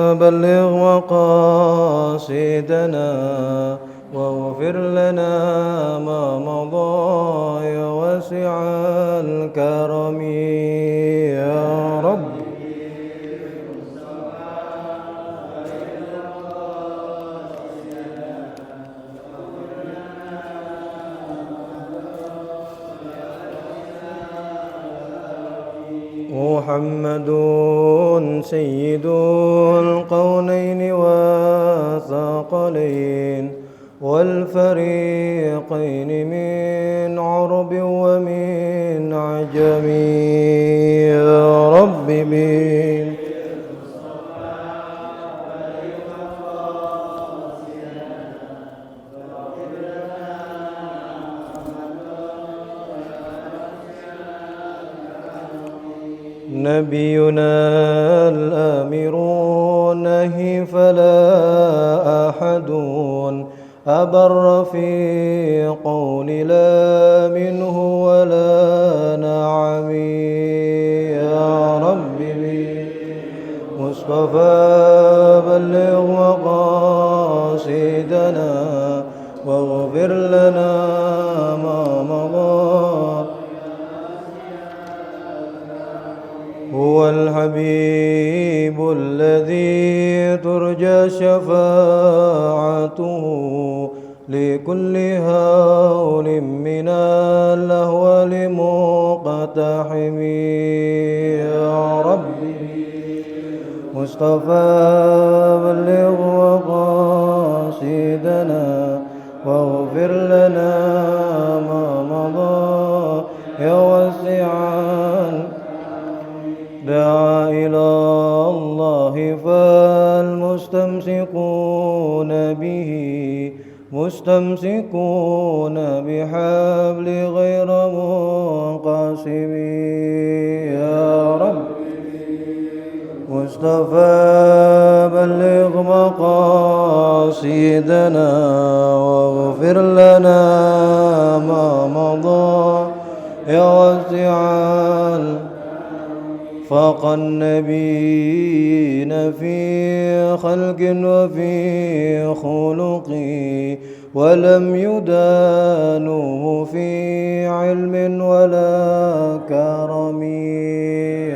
بلغ مقاصدنا واغفر لنا ما مضى يا واسع الكرم يا رب. محمد سيد القونين والثقلين والفريقين من عرب ومن عجم يا رب بي. نبينا الآمر النهي فلا أحد أبر في قول لا منه ولا نعم يا رب مصطفى بلغ مقاصدنا واغفر لنا ما مضى. هو الحبيب الذي ترجى شفاعته لكل هول من الأهوال مقتحم يا ربي مصطفى بلغ مقاصدنا واغفر لنا ما مضى يا واسع. دعا إلى الله فالمستمسكون به مستمسكون بحبل غير منقسم يا رب مصطفى بلغ مقاصدنا واغفر لنا ما مضى يا واسع. فاق النبيين في خلق وفي خلق ولم يدانوه في علم ولا كرم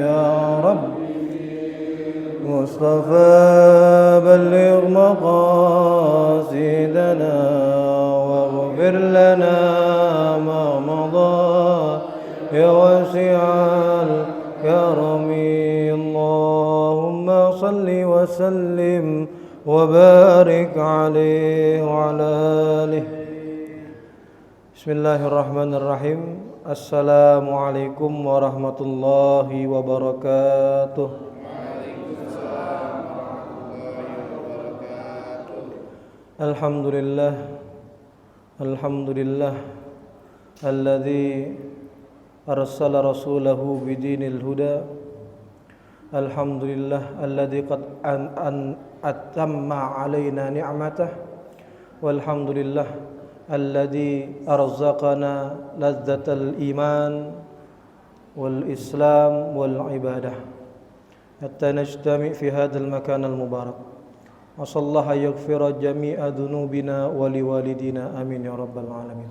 يا رب مصطفى بلغ مقاصدنا واغفر لنا ما مضى يا واسع كرمي. اللهم صل وسلم وبارك عليه وعلى آله. Bismillahirrahmanirrahim. Assalamualaikum warahmatullahi wabarakatuh. Alhamdulillah Alhamdulillah alladzi arsala rasulahu bidinil huda. Alhamdulillah alladzi qad atamma alaina ni'matah. Walhamdulillah alladzi arzaqana ladzatal iman wal islam wal ibadah hatta najtami fi hadzal makan al mubarak. Wa sallallahu yaghfira jami'a dzunubina wa liwalidina amin ya rabbal alamin.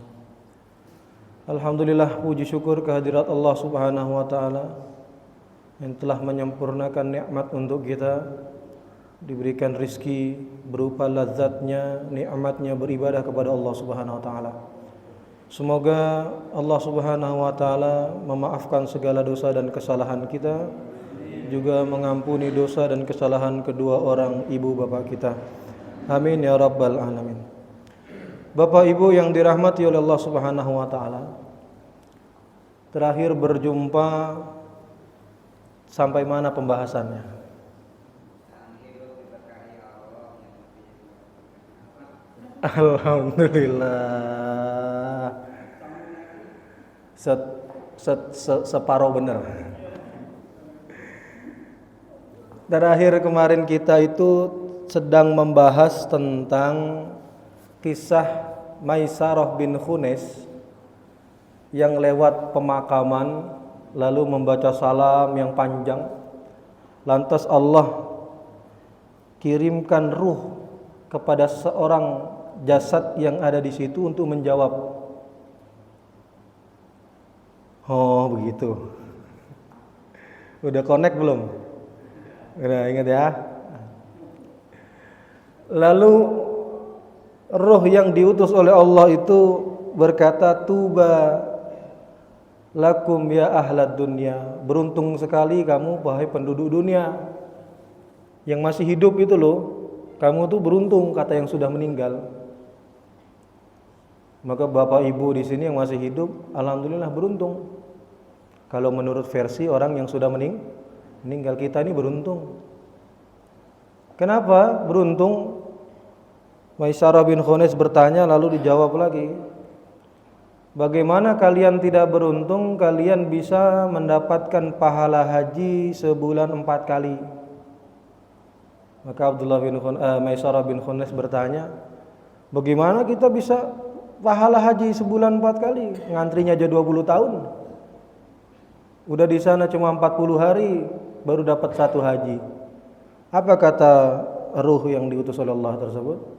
Alhamdulillah, puji syukur kehadirat Allah Subhanahu wa taala yang telah menyempurnakan nikmat untuk kita, diberikan rizki berupa lazatnya, nikmatnya beribadah kepada Allah Subhanahu wa taala. Semoga Allah Subhanahu wa taala memaafkan segala dosa dan kesalahan kita, juga mengampuni dosa dan kesalahan kedua orang ibu bapa kita. Amin ya rabbal alamin. Bapak Ibu yang dirahmati oleh Allah Subhanahu wa taala, terakhir berjumpa sampai mana pembahasannya? Alhamdulillah. Separuh benar. Terakhir kemarin kita itu sedang membahas tentang kisah Maisarah bin Khunes yang lewat pemakaman lalu membaca salam yang panjang. Lantas Allah kirimkan ruh kepada seorang jasad yang ada di situ untuk menjawab. Oh, begitu. Udah connect belum? Udah ingat ya? Lalu roh yang diutus oleh Allah itu berkata, tuba lakum ya ahlad dunya. Beruntung sekali kamu wahai penduduk dunia. Yang masih hidup itu loh, kamu tuh beruntung, kata yang sudah meninggal. Maka bapak ibu di sini yang masih hidup, alhamdulillah beruntung. Kalau menurut versi orang yang sudah meninggal, kita ini beruntung. Kenapa beruntung? Maisarah bin Khunis bertanya, lalu dijawab lagi. Bagaimana kalian tidak beruntung? Kalian bisa mendapatkan pahala haji sebulan 4 kali. Maka Maisarah bin Khunis bertanya, bagaimana kita bisa pahala haji sebulan 4 kali? Ngantrinya aja 20 tahun. Udah di sana cuma 40 hari baru dapat 1 haji. Apa kata ruh yang diutus oleh Allah tersebut?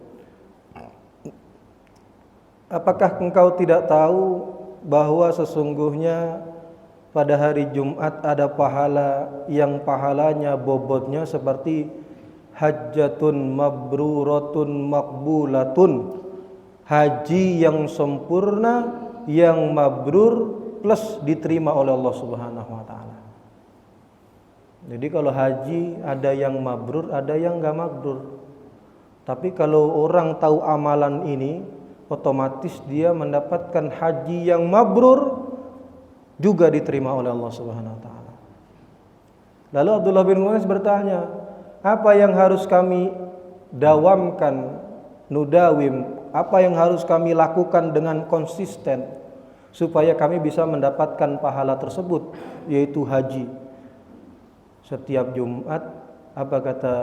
Apakah engkau tidak tahu bahwa sesungguhnya pada hari Jumat ada pahala yang pahalanya bobotnya seperti hajjatun mabruratun makbulatun, haji yang sempurna, yang mabrur plus diterima oleh Allah Subhanahu wa taala. Jadi kalau haji ada yang mabrur, ada yang enggak mabrur. Tapi kalau orang tahu amalan ini, otomatis dia mendapatkan haji yang mabrur juga diterima oleh Allah Subhanahu wa taala. Lalu Abdullah bin Khunis bertanya, apa yang harus kami dawamkan, nudawim, apa yang harus kami lakukan dengan konsisten supaya kami bisa mendapatkan pahala tersebut, yaitu haji. Setiap Jumat, apa kata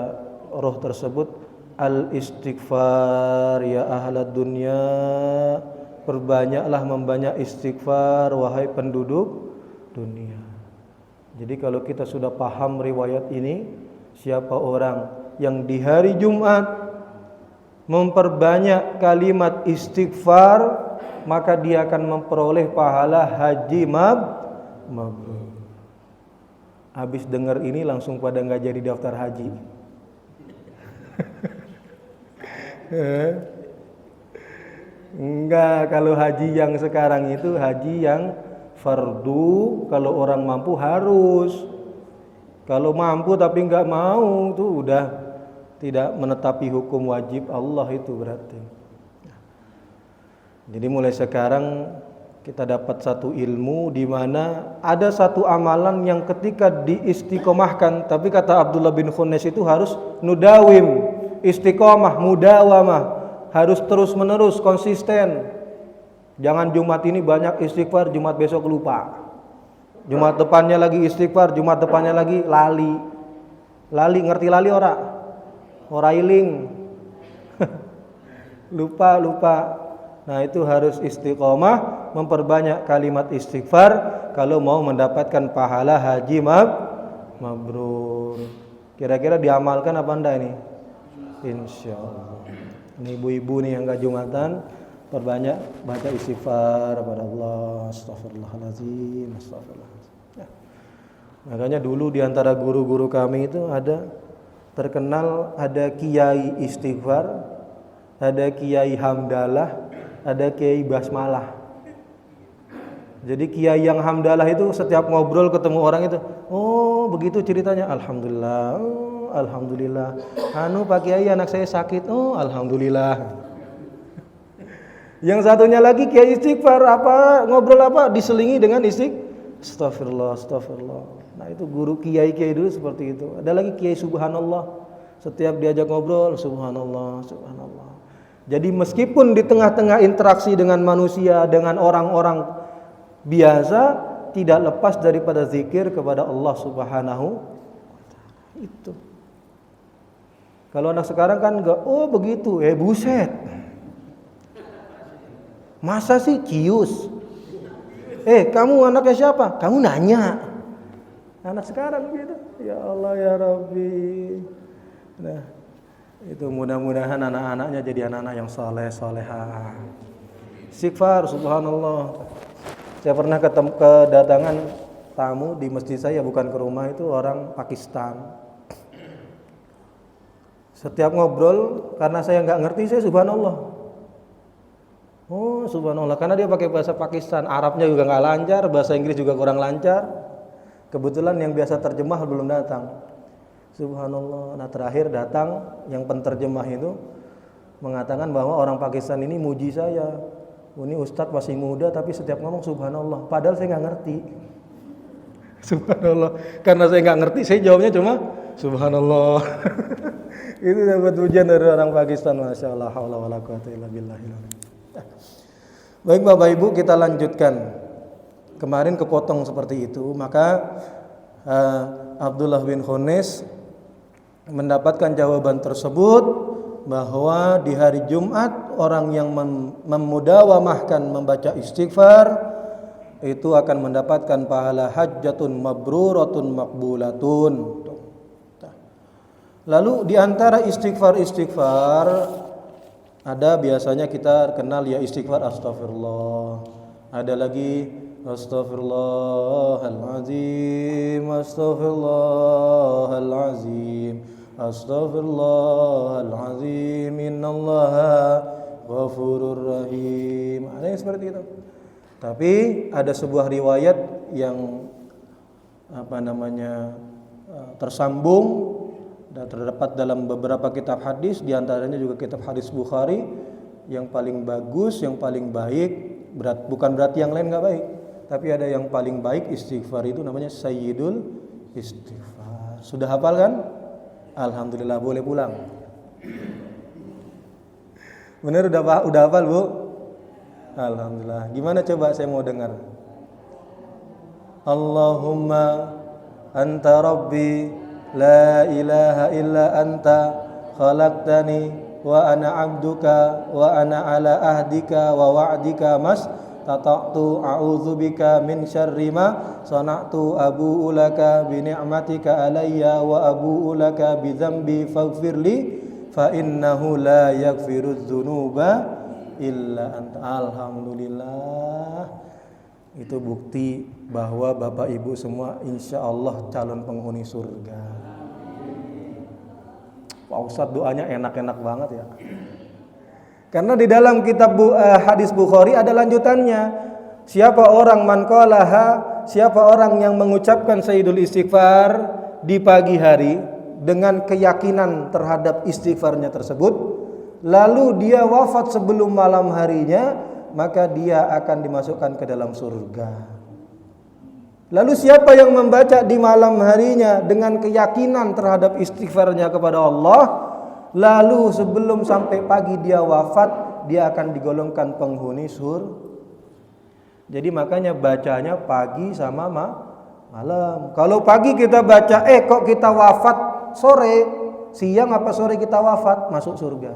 roh tersebut? Al-istighfar ya ahlad dunya. Perbanyaklah membanyak istighfar wahai penduduk dunia. Jadi kalau kita sudah paham riwayat ini, siapa orang yang di hari Jumat memperbanyak kalimat istighfar, maka dia akan memperoleh pahala haji mabrur. Habis dengar ini langsung pada enggak jadi daftar haji. Enggak, kalau haji yang sekarang itu haji yang fardu, kalau orang mampu harus. Kalau mampu tapi enggak mau, tuh udah tidak menetapi hukum wajib Allah itu berarti. Jadi mulai sekarang kita dapat satu ilmu di mana ada satu amalan yang ketika diistiqomahkan, tapi kata Abdullah bin Khunis itu harus nudawim, istiqomah, mudawamah, harus terus menerus konsisten. Jangan Jumat ini banyak istighfar, Jumat besok lupa. Jumat depannya lagi istighfar, Jumat depannya lagi lali. Lali, ngerti lali ora? Ora iling. Lupa. Nah, itu harus istiqomah, memperbanyak kalimat istighfar kalau mau mendapatkan pahala haji mabrur. Kira-kira diamalkan apa enggak ini? Insyaallah. Ini ibu-ibu nih yang enggak Jumatan, perbanyak baca istighfar kepada Allah. Astagfirullahalazim, astagfirullahalazim. Ya. Makanya dulu di antara guru-guru kami itu ada terkenal, ada kiai istighfar, ada kiai hamdalah, ada kiai basmalah. Jadi kiai yang hamdalah itu setiap ngobrol ketemu orang itu, oh begitu ceritanya, alhamdulillah, oh, alhamdulillah. Anu Pak Kiai, anak saya sakit, oh alhamdulillah. Yang satunya lagi kiai istighfar, apa ngobrol apa diselingi dengan astagfirullah. Nah itu guru kiai dulu seperti itu. Ada lagi kiai subhanallah, setiap diajak ngobrol subhanallah. Jadi meskipun di tengah-tengah interaksi dengan manusia, dengan orang-orang biasa, tidak lepas daripada zikir kepada Allah Subhanahu wa taala. Itu. Kalau anak sekarang kan enggak, oh begitu, buset. Masa sih cius? Kamu anaknya siapa? Kamu nanya. Anak sekarang gitu. Ya Allah ya Rabbi. Nah, Itu mudah-mudahan anak-anaknya jadi anak-anak yang soleh solehah. Istighfar, subhanallah. Saya pernah kedatangan tamu di masjid saya, bukan ke rumah, itu orang Pakistan. Setiap ngobrol, karena saya nggak ngerti, saya subhanallah. Oh subhanallah, karena dia pakai bahasa Pakistan, Arabnya juga nggak lancar, bahasa Inggris juga kurang lancar. Kebetulan yang biasa terjemah belum datang. Subhanallah. Nah terakhir datang yang penterjemah itu mengatakan bahwa orang Pakistan ini muji saya. Ini Ustadz masih muda tapi setiap ngomong subhanallah. Padahal saya nggak ngerti. Subhanallah. Karena saya nggak ngerti, saya jawabnya cuma subhanallah. Itu dapat ujian dari orang Pakistan, masya Allah. Baik Bapak Ibu, kita lanjutkan. Kemarin kepotong seperti itu, maka Abdullah bin Khunis mendapatkan jawaban tersebut bahwa di hari Jumat orang yang memudawamahkan membaca istighfar itu akan mendapatkan pahala hajjatun mabruratun makbulatun. Lalu di antara istighfar ada biasanya kita kenal ya istighfar astagfirullah. Ada lagi astaghfirullahalazim, astaghfirullahalazim, astaghfirullahalazim, innallaha ghafurur rahim. Ada yang seperti itu. Tapi ada sebuah riwayat yang tersambung dan terdapat dalam beberapa kitab hadis, di antaranya juga kitab hadis Bukhari, yang paling bagus, yang paling baik, bukan berarti yang lain nggak baik, tapi ada yang paling baik istighfar itu namanya Sayyidul Istighfar. Sudah hafal kan? Alhamdulillah, boleh pulang. Benar udah hafal Bu? Alhamdulillah. Gimana coba saya mau dengar? Allahumma anta rabbi la ilaha illa anta khalaqtani wa ana abduka wa ana ala ahdika wa wa'dika mastata'tu a'udzubika min syarri ma sana'tu abu'u laka bi ni'matika alayya wa abu'u laka bi dzambi faghfirli fa innahu la yaghfirudz dzunuba illa anta. Alhamdulillah. Itu bukti bahwa Bapak Ibu semua insya Allah calon penghuni surga. Pak Ustadz doanya enak-enak banget ya. Karena di dalam kitab hadis Bukhari ada lanjutannya. Siapa orang man qalaha, siapa orang yang mengucapkan Sayyidul Istighfar di pagi hari dengan keyakinan terhadap istighfarnya tersebut, lalu dia wafat sebelum malam harinya, maka dia akan dimasukkan ke dalam surga. Lalu siapa yang membaca di malam harinya dengan keyakinan terhadap istighfarnya kepada Allah, lalu sebelum sampai pagi dia wafat, dia akan digolongkan penghuni surga. Jadi makanya bacanya pagi sama malam. Kalau pagi kita baca, kok kita wafat sore, siang apa sore kita wafat, masuk surga.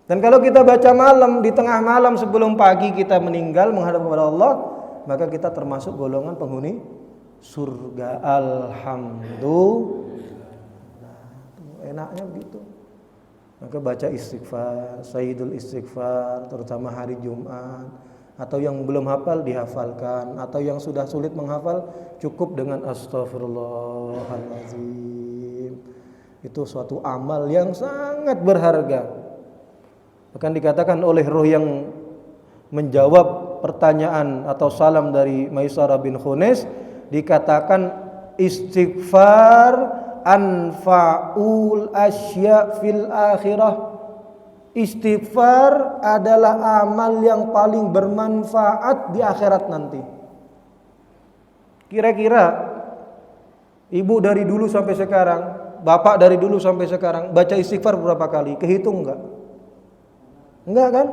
Dan kalau kita baca malam, di tengah malam sebelum pagi kita meninggal menghadap kepada Allah, maka kita termasuk golongan penghuni surga. Alhamdulillah. Enaknya begitu. Maka baca istighfar, Sayyidul Istighfar, terutama hari Jumat. Atau yang belum hafal dihafalkan, atau yang sudah sulit menghafal cukup dengan astaghfirullahaladzim. Itu suatu amal yang sangat berharga. Bahkan dikatakan oleh roh yang menjawab pertanyaan atau salam dari Maisarah bin Khunis, dikatakan istighfar anfa'ul asya fil akhirah. Istighfar adalah amal yang paling bermanfaat di akhirat nanti. Kira-kira ibu dari dulu sampai sekarang, bapak dari dulu sampai sekarang baca istighfar berapa kali? Kehitung enggak? Enggak kan?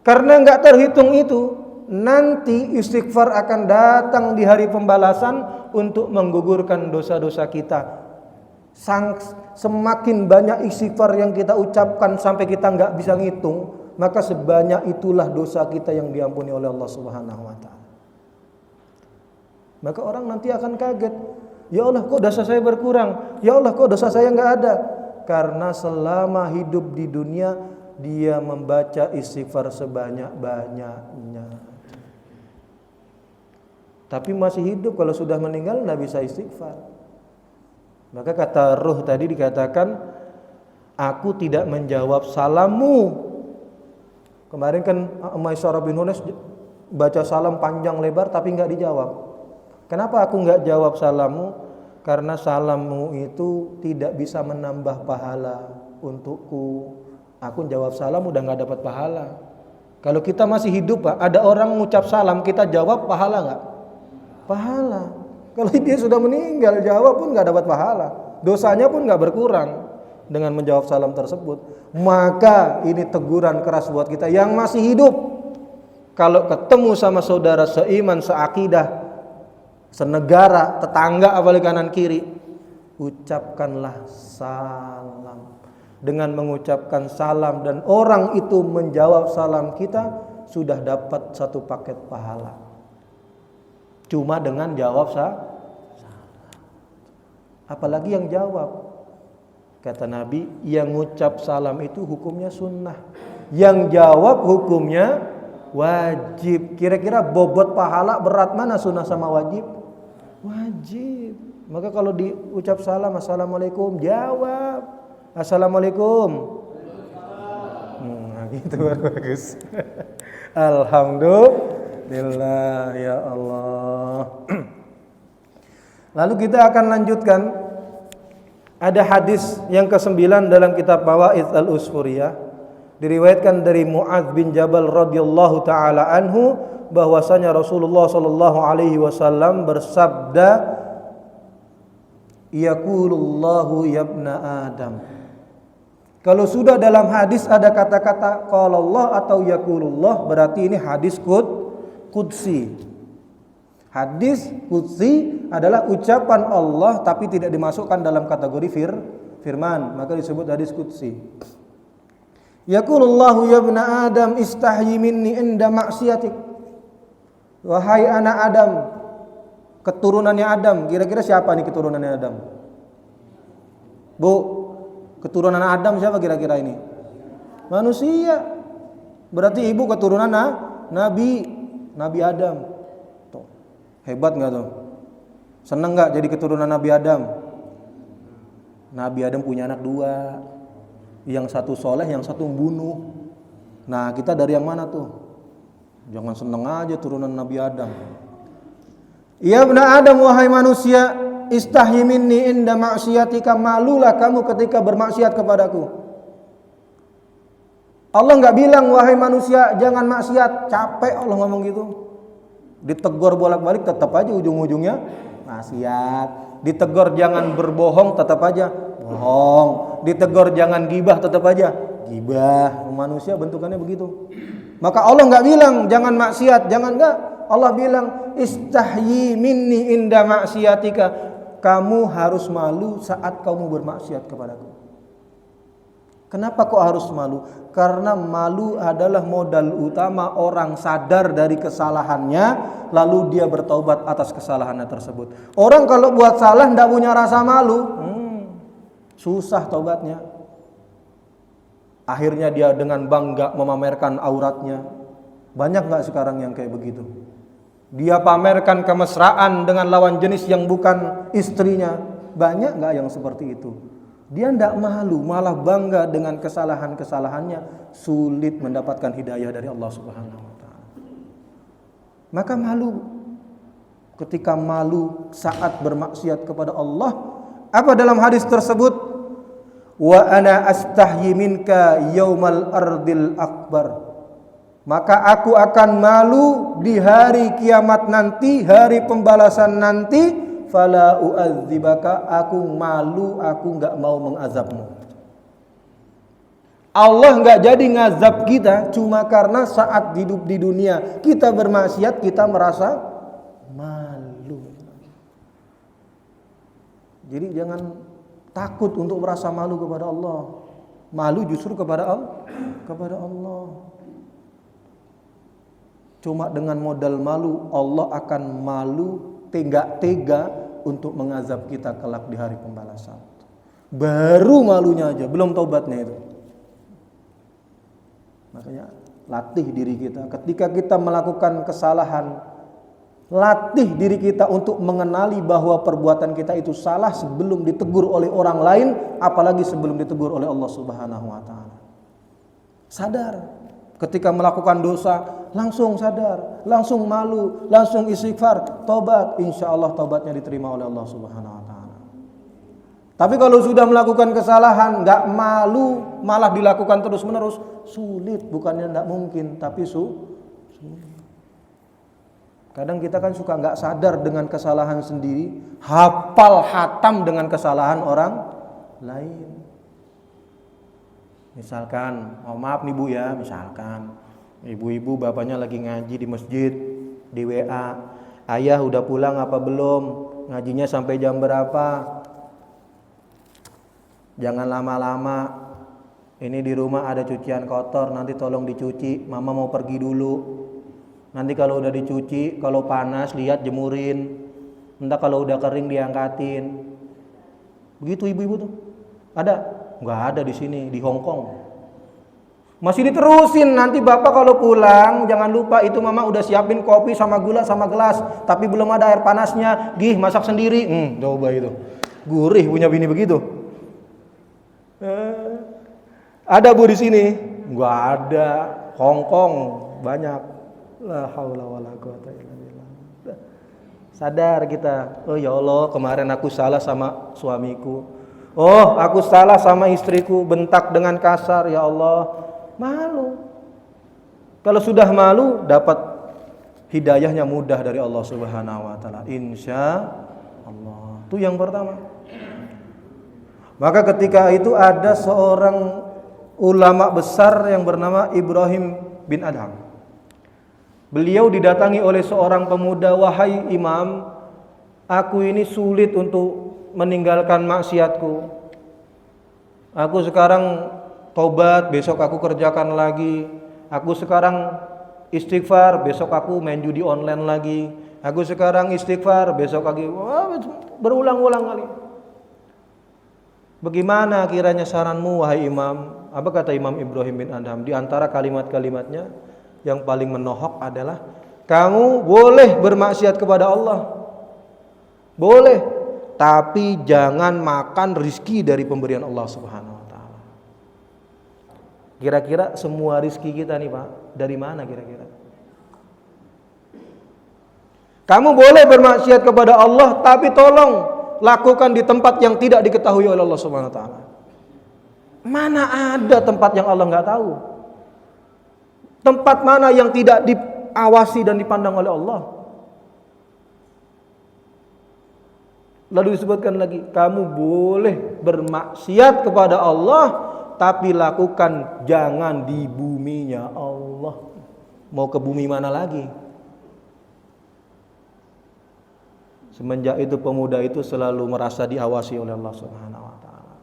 Karena enggak terhitung itu, nanti istighfar akan datang di hari pembalasan untuk menggugurkan dosa-dosa kita. Semakin banyak istighfar yang kita ucapkan sampai kita enggak bisa ngitung, maka sebanyak itulah dosa kita yang diampuni oleh Allah Subhanahu wa taala. Maka orang nanti akan kaget, ya Allah kok dosa saya berkurang, ya Allah kok dosa saya enggak ada. Karena selama hidup di dunia dia membaca istighfar sebanyak-banyaknya. Tapi masih hidup, kalau sudah meninggal tidak bisa istighfar. Maka kata ruh tadi dikatakan, aku tidak menjawab salammu. Kemarin kan Maisarah bin Hunas baca salam panjang lebar tapi enggak dijawab. Kenapa aku enggak jawab salammu? Karena salammu itu tidak bisa menambah pahala untukku. Aku jawab salam udah enggak dapat pahala. Kalau kita masih hidup, Pak, ada orang mengucap salam, kita jawab, pahala enggak? Pahala. Kalau dia sudah meninggal, jawab pun enggak dapat pahala. Dosanya pun enggak berkurang dengan menjawab salam tersebut. Maka ini teguran keras buat kita yang masih hidup. Kalau ketemu sama saudara seiman, seakidah, senegara, tetangga apalagi kanan kiri, ucapkanlah salam. Dengan mengucapkan salam dan orang itu menjawab salam kita, sudah dapat satu paket pahala. Cuma dengan jawab salam. Apalagi yang jawab. Kata Nabi, yang ngucap salam itu hukumnya sunnah, yang jawab hukumnya wajib. Kira-kira bobot pahala berat mana sunnah sama wajib? Wajib. Maka kalau diucap salam, assalamualaikum, jawab assalamualaikum. Nah, gitu bagus. Alhamdulillah ya Allah. Lalu kita akan lanjutkan. Ada hadis yang ke-9 dalam kitab Mawaidh al-Usfuriyah, diriwayatkan dari Mu'adz bin Jabal radhiyallahu taala anhu bahwasanya Rasulullah sallallahu alaihi wasallam bersabda, yaqulullahu yabna Adam. Kalau sudah dalam hadis ada kata-kata qala Allah atau yaqulullah, berarti ini hadis qudsi. Hadis qudsi adalah ucapan Allah tapi tidak dimasukkan dalam kategori firman, maka disebut hadis qudsi. Yaqulullahu ya ibna Adam istahyi minni inda maksiatik. Wahai anak Adam, keturunannya Adam, kira-kira siapa nih keturunannya Adam? Bu, keturunan Adam siapa kira-kira ini? Manusia. Berarti ibu keturunan Nabi Adam. Hebat enggak tuh? Seneng enggak jadi keturunan Nabi Adam? Nabi Adam punya anak 2. Yang satu soleh, yang satu membunuh. Nah, kita dari yang mana tuh? Jangan seneng aja turunan Nabi Adam. Ya ibna Adam, wahai manusia, istahyi minni inda maksiatika, malulah kamu ketika bermaksiat kepadaku. Allah enggak bilang wahai manusia jangan maksiat, capek Allah ngomong gitu. Ditegur bolak-balik tetap aja ujung-ujungnya maksiat. Ditegur jangan berbohong tetap aja bohong. Ditegur jangan gibah tetap aja gibah. Manusia bentukannya begitu. Maka Allah enggak bilang jangan maksiat, jangan enggak. Allah bilang istahyi minni inda maksiatika. Kamu harus malu saat kamu bermaksiat kepadaku. Kenapa kok harus malu? Karena malu adalah modal utama orang sadar dari kesalahannya, lalu dia bertaubat atas kesalahannya tersebut. Orang kalau buat salah tidak punya rasa malu, susah taubatnya. Akhirnya dia dengan bangga memamerkan auratnya. Banyak gak sekarang yang kayak begitu? Dia pamerkan kemesraan dengan lawan jenis yang bukan istrinya. Banyak gak yang seperti itu? Dia tidak malu, malah bangga dengan kesalahan-kesalahannya, sulit mendapatkan hidayah dari Allah Subhanahu wa taala. Maka malu. Ketika malu saat bermaksiat kepada Allah, apa dalam hadis tersebut? Wa ana astahyi minka yaumal ardil akbar. Maka aku akan malu di hari kiamat nanti, hari pembalasan nanti. Fala u'adzibaka, aku malu, aku enggak mau mengazabmu. Allah enggak jadi ngazab kita cuma karena saat hidup di dunia kita bermaksiat kita merasa malu. Jadi jangan takut untuk merasa malu kepada Allah. Malu justru kepada Allah. Cuma dengan modal malu Allah akan malu tega-tega untuk mengazab kita kelak di hari pembalasan. Baru malunya aja, belum taubatnya itu. Makanya latih diri kita ketika kita melakukan kesalahan. Latih diri kita untuk mengenali bahwa perbuatan kita itu salah sebelum ditegur oleh orang lain, apalagi sebelum ditegur oleh Allah Subhanahu wa taala. Sadar ketika melakukan dosa, langsung sadar, langsung malu, langsung istighfar, tobat, insyaallah tobatnya diterima oleh Allah Subhanahu wa taala. Tapi kalau sudah melakukan kesalahan, enggak malu, malah dilakukan terus-menerus, sulit, bukannya enggak mungkin, tapi sulit. Kadang kita kan suka enggak sadar dengan kesalahan sendiri, hafal hatam dengan kesalahan orang lain. Misalkan, oh maaf nih Bu ya, misalkan ibu-ibu bapaknya lagi ngaji di masjid, di WA, ayah udah pulang apa belum, ngajinya sampai jam berapa, jangan lama-lama, ini di rumah ada cucian kotor, nanti tolong dicuci, mama mau pergi dulu. Nanti kalau udah dicuci, kalau panas lihat jemurin, entah kalau udah kering diangkatin. Begitu ibu-ibu tuh. Ada? Nggak ada di sini, di Hong Kong. Masih diterusin, nanti bapak kalau pulang jangan lupa itu mama udah siapin kopi sama gula sama gelas, tapi belum ada air panasnya, gih masak sendiri. Coba itu. Gurih punya bini begitu. Ada Bu di sini? Nggak ada. Hong Kong banyak. La haula wala quwata illa billah. Sadar kita, oh ya Allah, kemarin aku salah sama suamiku. Oh, aku salah sama istriku, bentak dengan kasar, ya Allah. Malu. Kalau sudah malu, dapat hidayahnya mudah dari Allah Subhanahu wa taala. Insya Allah. Itu yang pertama. Maka ketika itu ada seorang ulama besar yang bernama Ibrahim bin Adham. Beliau didatangi oleh seorang pemuda, wahai imam, aku ini sulit untuk meninggalkan maksiatku. Aku sekarang tobat, besok aku kerjakan lagi. Aku sekarang istighfar, besok aku main judi online lagi. Aku sekarang istighfar, besok lagi. Wah, berulang-ulang kali. Bagaimana kiranya saranmu wahai imam? Apa kata Imam Ibrahim bin Adham? Di antara kalimat-kalimatnya yang paling menohok adalah, kamu boleh bermaksiat kepada Allah, boleh, tapi jangan makan rizki dari pemberian Allah Subhanahu wa taala. Kira-kira semua rizki kita nih Pak, dari mana kira-kira? Kamu boleh bermaksiat kepada Allah, tapi tolong lakukan di tempat yang tidak diketahui oleh Allah Subhanahu wa taala. Mana ada tempat yang Allah enggak tahu? Tempat mana yang tidak diawasi dan dipandang oleh Allah? Lalu disebutkan lagi, kamu boleh bermaksiat kepada Allah, tapi lakukan jangan di buminya Allah. Mau ke bumi mana lagi? Semenjak itu pemuda itu selalu merasa diawasi oleh Allah Subhanahu wa taala.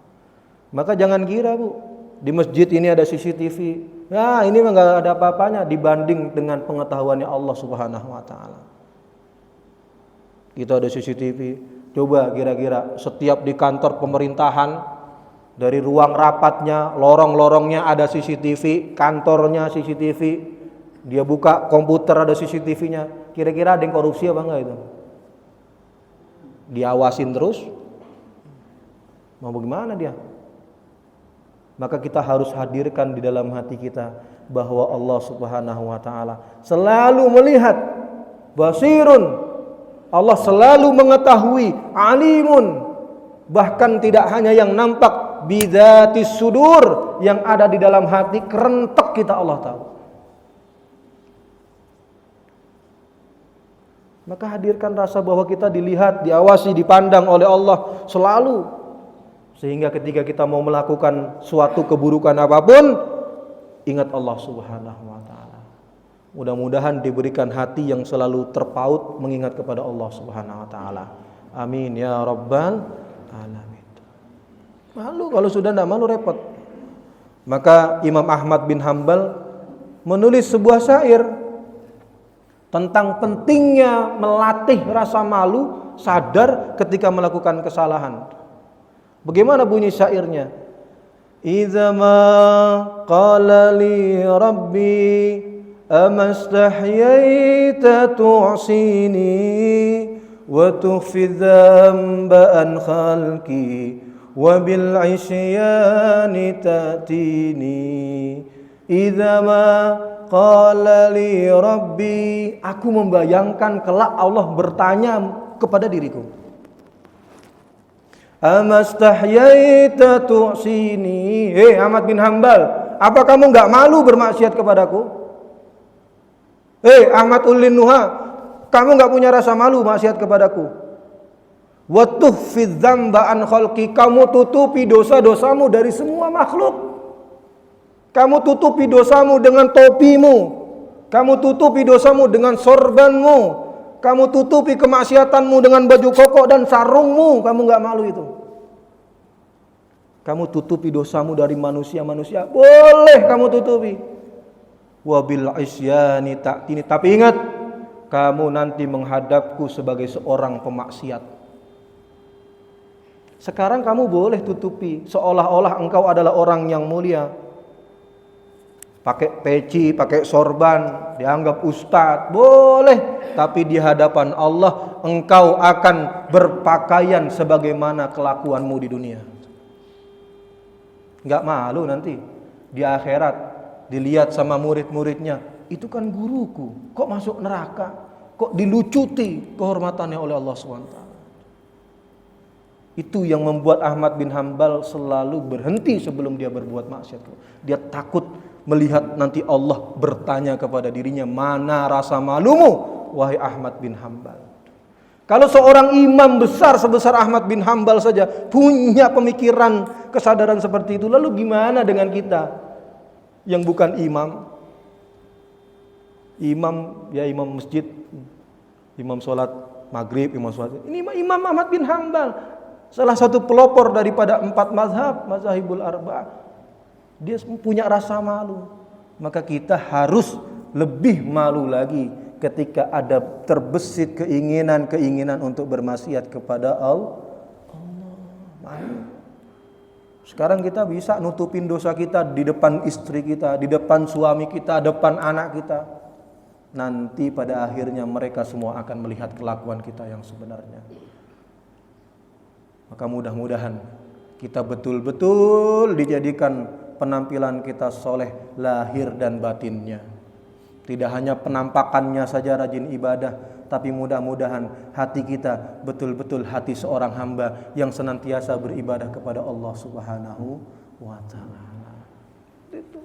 Maka jangan kira Bu, di masjid ini ada CCTV. Nah, ini enggak ada apa-apanya dibanding dengan pengetahuannya Allah Subhanahu wa taala. Kita ada CCTV. Coba kira-kira setiap di kantor pemerintahan, dari ruang rapatnya, lorong-lorongnya ada CCTV, kantornya CCTV. Dia buka komputer ada CCTV-nya. Kira-kira ada yang korupsi apa enggak itu? Diawasin terus. Mau bagaimana dia? Maka kita harus hadirkan di dalam hati kita bahwa Allah Subhanahu wa taala selalu melihat, basirun. Allah selalu mengetahui, alimun. Bahkan tidak hanya yang nampak, bidzatis sudur, yang ada di dalam hati, kerentek kita Allah tahu. Maka hadirkan rasa bahwa kita dilihat, diawasi, dipandang oleh Allah selalu. Sehingga ketika kita mau melakukan suatu keburukan apapun, ingat Allah Subhanahu wa taala. Mudah-mudahan diberikan hati yang selalu terpaut mengingat kepada Allah Subhanahu wa taala. Amin ya rabbal alamin. Malu kalau sudah tidak malu repot. Maka Imam Ahmad bin Hanbal menulis sebuah syair tentang pentingnya melatih rasa malu, sadar ketika melakukan kesalahan. Bagaimana bunyi syairnya? Idza ma qala li rabbi amastahyaita tu'sini wa tukhfi dzamba an khalqi wa bil isyani ta'tini. Idza ma qala li rabbi, aku membayangkan kelak Allah bertanya kepada diriku. Amastahyaita tu'sini, hei Ahmad bin Hanbal, apa kamu enggak malu bermaksiat kepadaku? Hei Ahmad Ulin Nuha, kamu enggak punya rasa malu maksiat kepadaku? Wa tukhfi dzamba an khalqi, kamu tutupi dosa-dosamu dari semua makhluk. Kamu tutupi dosamu dengan topimu, kamu tutupi dosamu dengan sorbanmu, kamu tutupi kemaksiatanmu dengan baju koko dan sarungmu. Kamu enggak malu itu? Kamu tutupi dosamu dari manusia-manusia, boleh kamu tutupi. Wabil isyani ta'tini, tapi ingat, kamu nanti menghadapku sebagai seorang pemaksiat. Sekarang kamu boleh tutupi seolah-olah engkau adalah orang yang mulia. Pakai peci, pakai sorban, dianggap ustadz, boleh. Tapi di hadapan Allah engkau akan berpakaian sebagaimana kelakuanmu di dunia. Enggak malu nanti di akhirat dilihat sama murid-muridnya, itu kan guruku, kok masuk neraka, kok dilucuti kehormatannya oleh Allah SWT. Itu yang membuat Ahmad bin Hanbal selalu berhenti sebelum dia berbuat maksiat. Dia takut melihat nanti Allah bertanya kepada dirinya, mana rasa malumu wahai Ahmad bin Hanbal. Kalau seorang imam besar sebesar Ahmad bin Hanbal saja punya pemikiran, kesadaran seperti itu, lalu gimana dengan kita yang bukan imam? Imam, ya imam masjid, imam sholat maghrib, imam sholat. Ini Imam Ahmad bin Hanbal, salah satu pelopor daripada 4 mazhab, mazhabul arba'ah. Dia punya rasa malu. Maka kita harus lebih malu lagi ketika ada terbesit keinginan untuk bermaksiat kepada Allah. Malu. Sekarang kita bisa nutupin dosa kita di depan istri kita, di depan suami kita, depan anak kita. Nanti pada akhirnya mereka semua akan melihat kelakuan kita yang sebenarnya. Maka mudah-mudahan kita betul-betul dijadikan penampilan kita soleh lahir dan batinnya. Tidak hanya penampakannya saja rajin ibadah, tapi mudah-mudahan hati kita betul-betul hati seorang hamba yang senantiasa beribadah kepada Allah Subhanahu wa ta'ala. Itu.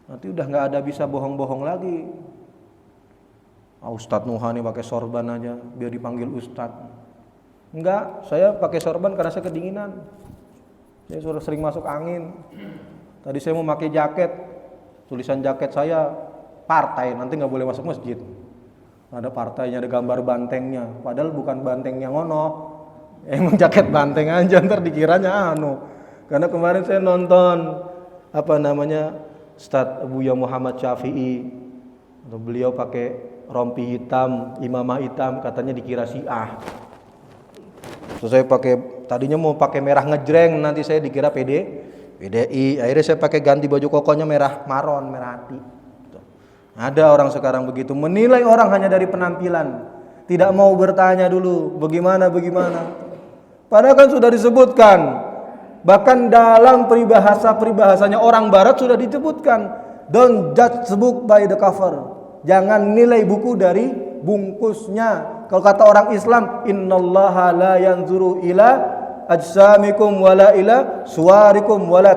Nanti udah gak ada bisa bohong-bohong lagi. Ustadz Nuhani pakai sorban aja biar dipanggil Ustadz. Enggak, saya pakai sorban karena saya kedinginan. Saya sudah sering masuk angin. Tadi saya mau pakai jaket, tulisan jaket saya partai, nanti nggak boleh masuk masjid. Ada partainya, ada gambar bantengnya, padahal bukan bantengnya ngono, emang jaket banteng aja, ntar dikiranya anu. Karena kemarin saya nonton Ustadz Buya Muhammad Syafi'i, beliau pakai rompi hitam, imamah hitam, katanya dikira Syiah. Terus saya tadinya mau pakai merah ngejreng, nanti saya dikira PDI. Akhirnya saya pakai ganti baju kokonya merah maron, merah hati. Ada orang sekarang begitu, menilai orang hanya dari penampilan, tidak mau bertanya dulu bagaimana. Padahal kan sudah disebutkan, bahkan dalam peribahasanya orang barat sudah disebutkan, don't judge the book by the cover. Jangan nilai buku dari bungkusnya. Kalau kata orang Islam, innallaha la yanzuru ila ajsamikum wala ila suwarikum wala